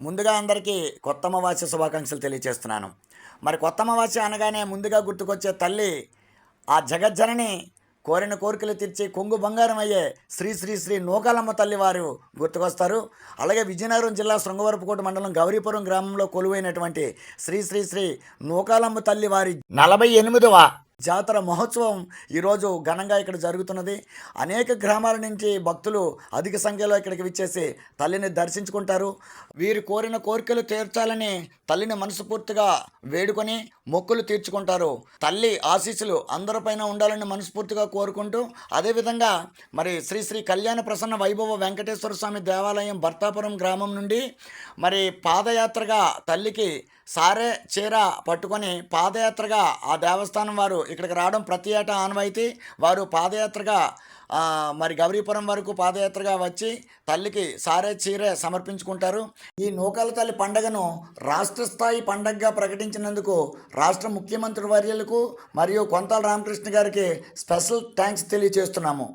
ముందుగా అందరికీ కొత్త అమావాస్య శుభాకాంక్షలు తెలియజేస్తున్నాను. మరి కొత్త అమావాస్య అనగానే ముందుగా గుర్తుకొచ్చే తల్లి ఆ జగజ్జనని కోరిన కోరికలు తీర్చి కొంగు బంగారం అయ్యే శ్రీ శ్రీ శ్రీ నూకాలమ్మ తల్లి వారు గుర్తుకొస్తారు. అలాగే విజయనగరం జిల్లా శృంగవరపుకోట మండలం గౌరీపురం గ్రామంలో కొలువైనటువంటి శ్రీ శ్రీ శ్రీ నూకాలమ్మ తల్లి వారి 48వ జాతర మహోత్సవం ఈరోజు ఘనంగా ఇక్కడ జరుగుతున్నది. అనేక గ్రామాల నుంచి భక్తులు అధిక సంఖ్యలో ఇక్కడికి విచ్చేసి తల్లిని దర్శించుకుంటారు. వీరు కోరిన కోరికలు తీర్చాలని తల్లిని మనస్ఫూర్తిగా వేడుకొని మొక్కులు తీర్చుకుంటారు. తల్లి ఆశీస్సులు అందరిపైన ఉండాలని మనస్ఫూర్తిగా కోరుకుంటూ, అదేవిధంగా మరి శ్రీ శ్రీ కళ్యాణ ప్రసన్న వైభవ వెంకటేశ్వర స్వామి దేవాలయం భర్తాపురం గ్రామం నుండి మరి పాదయాత్రగా తల్లికి సారే చీర పట్టుకొని పాదయాత్రగా ఆ దేవస్థానం వారు ఇక్కడికి రావడం ప్రతి ఏటా ఆనవాయితీ. వారు పాదయాత్రగా మరి గౌరీపురం వరకు పాదయాత్రగా వచ్చి తల్లికి సారే చీరే సమర్పించుకుంటారు. ఈ నూకాల తల్లి పండగను రాష్ట్ర స్థాయి పండగగా ప్రకటించినందుకు రాష్ట్ర ముఖ్యమంత్రి వర్యులకు మరియు కొంతాల రామకృష్ణ గారికి స్పెషల్ థ్యాంక్స్ తెలియజేస్తున్నాము.